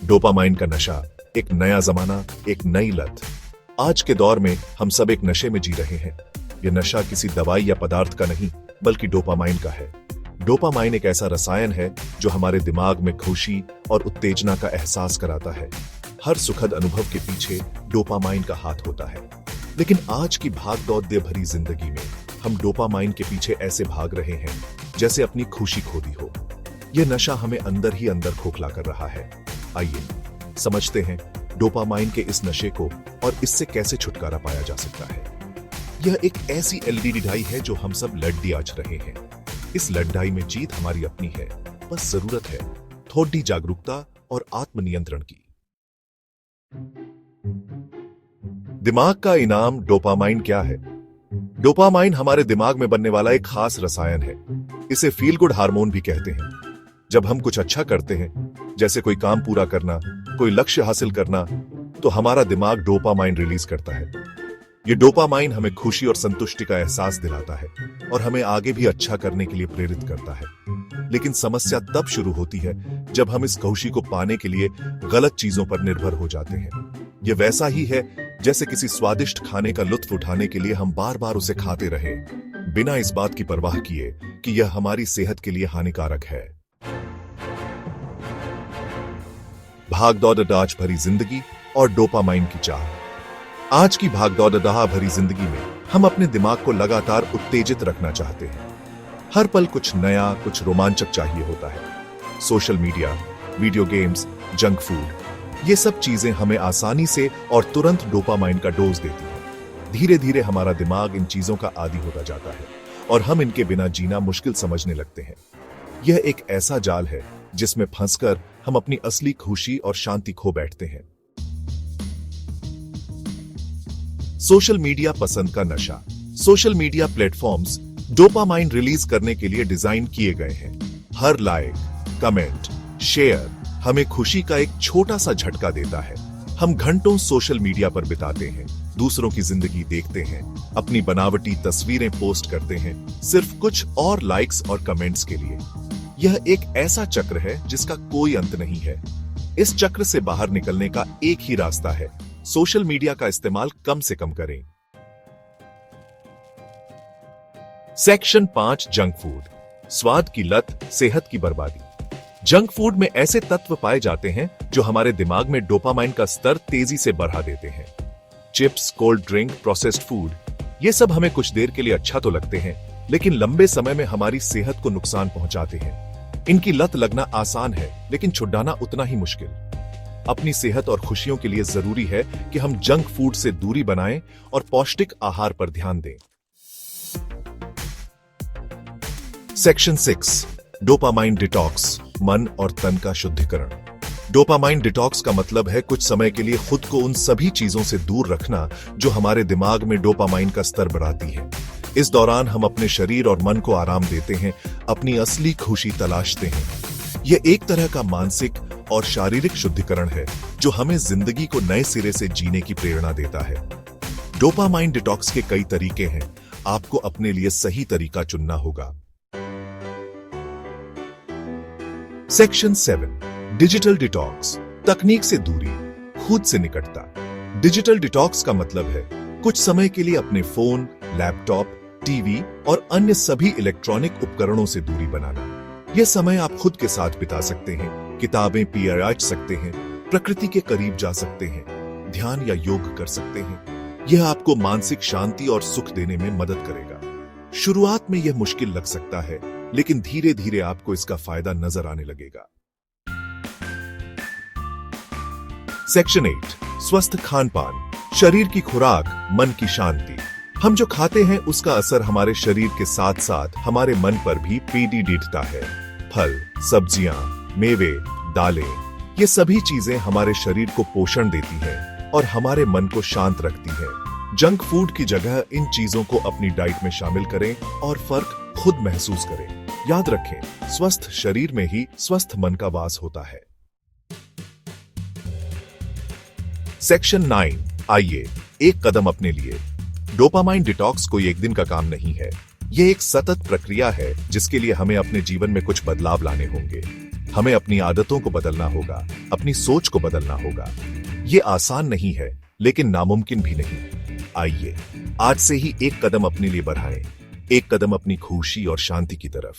Dopamine का नशा, एक नया जमाना, एक नई लत। आज के दौर में हम सब एक नशे में जी रहे हैं। यह नशा किसी दवाई या पदार्थ का नहीं, बल्कि डोपामाइन का है। डोपामाइन एक ऐसा रसायन है जो हमारे दिमाग में खुशी और उत्तेजना का एहसास कराता है। हर सुखद अनुभव के पीछे डोपामाइन का हाथ होता है। लेकिन आज की भाग-दौड़ भरी जिंदगी में हम डोपामाइन के पीछे ऐसे भाग रहे हैं जैसे अपनी खुशी खो दी हो। यह नशा हमें अंदर ही अंदर खोखला कर रहा है। आइए समझते हैं डोपामाइन के इस नशे को और इससे कैसे छुटकारा पाया जा सकता है। यह एक ऐसी लड़ाई है जो हम सब लड़ आज रहे हैं। इस लड़ाई में जीत हमारी अपनी है, बस जरूरत है थोड़ी जागरूकता और आत्मनियंत्रण की। दिमाग का इनाम डोपामाइन क्या है? डोपामाइन हमारे दिमाग में बनने वाला एक खास रसायन है। इसे फील गुड हार्मोन भी कहते हैं। जब हम कुछ अच्छा करते हैं, जैसे कोई काम पूरा करना, कोई लक्ष्य हासिल करना, तो हमारा दिमाग डोपामाइन रिलीज करता है। ये डोपामाइन हमें खुशी और संतुष्टि का एहसास दिलाता है और हमें आगे भी अच्छा करने के लिए प्रेरित करता है। लेकिन समस्या तब शुरू होती है जब हम इस खुशी को पाने के लिए गलत चीजों पर निर्भर हो जाते हैं। यह वैसा ही है जैसे किसी स्वादिष्ट खाने का लुत्फ उठाने के लिए हम बार बार उसे खाते रहे, बिना इस बात की परवाह किए कि यह हमारी सेहत के लिए हानिकारक है। भागदौड़ भरी जिंदगी और डोपामाइन की चाह। आज की भागदौड़ भरी जिंदगी में हम अपने दिमाग को लगातार उत्तेजित रखना चाहते हैं। हर पल कुछ नया, कुछ रोमांचक चाहिए होता है। Social media, video games, junk food, ये सब चीजें हमें आसानी से और तुरंत डोपामाइन का डोज देती हैं। धीरे धीरे हमारा दिमाग इन चीजों का आदी होता जाता है और हम इनके बिना जीना मुश्किल समझने लगते हैं। यह एक ऐसा जाल है जिसमें फंसकर हम अपनी असली खुशी और शांति खो बैठते हैं। सोशल मीडिया पसंद का नशा। Social media platforms dopamine release करने के लिए डिजाइन किए गए हैं। हर लाइक, कमेंट, शेयर हमें खुशी का एक छोटा सा झटका देता है। हम घंटों सोशल मीडिया पर बिताते हैं, दूसरों की जिंदगी देखते हैं, अपनी बनावटी तस्वीरें पोस्ट करते हैं, सिर्फ कुछ और लाइक्स और कमेंट्स के लिए। यह एक ऐसा चक्र है जिसका कोई अंत नहीं है। इस चक्र से बाहर निकलने का एक ही रास्ता है, सोशल मीडिया का इस्तेमाल कम से कम करें। Section 5, junk food. स्वाद की लत, सेहत की बर्बादी। जंक फूड में ऐसे तत्व पाए जाते हैं जो हमारे दिमाग में डोपामाइन का स्तर तेजी से बढ़ा देते हैं। Chips, cold drink, processed food, ये सब हमें कुछ देर के लिए अच्छा तो लगते हैं, लेकिन लंबे समय में हमारी सेहत को नुकसान पहुंचाते हैं। इनकी लत लगना आसान है, लेकिन छुड़ाना उतना ही मुश्किल। अपनी सेहत और खुशियों के लिए जरूरी है कि हम जंक फूड से दूरी बनाएं और पौष्टिक आहार पर ध्यान दें। सेक्शन 6, डोपामाइन डिटॉक्स, मन और तन का शुद्धिकरण। डोपामाइन डिटॉक्स का मतलब है कुछ समय के लिए खुद को उन सभी चीजों से दूर रखना जो हमारे दिमाग में डोपामाइन का स्तर बढ़ाती है। इस दौरान हम अपने शरीर और मन को आराम देते हैं, अपनी असली खुशी तलाशते हैं। यह एक तरह का मानसिक और शारीरिक शुद्धिकरण है जो हमें जिंदगी को नए सिरे से जीने की प्रेरणा देता है। डोपामाइन डिटॉक्स के कई तरीके हैं, आपको अपने लिए सही तरीका चुनना होगा। सेक्शन 7, डिजिटल डिटॉक्स, तकनीक से दूरी, खुद से निकटता। डिजिटल डिटॉक्स का मतलब है कुछ समय के लिए अपने फोन, लैपटॉप, टीवी और अन्य सभी इलेक्ट्रॉनिक उपकरणों से दूरी बनाना। यह समय आप खुद के साथ बिता सकते हैं, किताबें पढ़ सकते हैं, प्रकृति के करीब जा सकते हैं, ध्यान या योग कर सकते हैं। यह आपको मानसिक शांति और सुख देने में मदद करेगा। शुरुआत में यह मुश्किल लग सकता है, लेकिन धीरे धीरे आपको इसका फायदा नजर आने लगेगा। सेक्शन 8, स्वस्थ खान पान, शरीर की खुराक, मन की शांति। हम जो खाते हैं उसका असर हमारे शरीर के साथ साथ हमारे मन पर भी दिखता है। फल, सब्जियां, मेवे, दालें, ये सभी चीजें हमारे शरीर को पोषण देती हैं और हमारे मन को शांत रखती हैं। जंक फूड की जगह इन चीजों को अपनी डाइट में शामिल करें और फर्क खुद महसूस करें। याद रखें, स्वस्थ शरीर में ही स्वस्थ मन का वास होता है। सेक्शन 9, आइए एक कदम अपने लिए। डोपामाइन डिटॉक्स कोई एक दिन का काम नहीं है। यह एक सतत प्रक्रिया है जिसके लिए हमें अपने जीवन में कुछ बदलाव लाने होंगे। हमें अपनी आदतों को बदलना होगा, अपनी सोच को बदलना होगा। ये आसान नहीं है, लेकिन नामुमकिन भी नहीं। आइए आज से ही एक कदम अपने लिए बढ़ाएं, एक कदम अपनी खुशी और शांति की तरफ।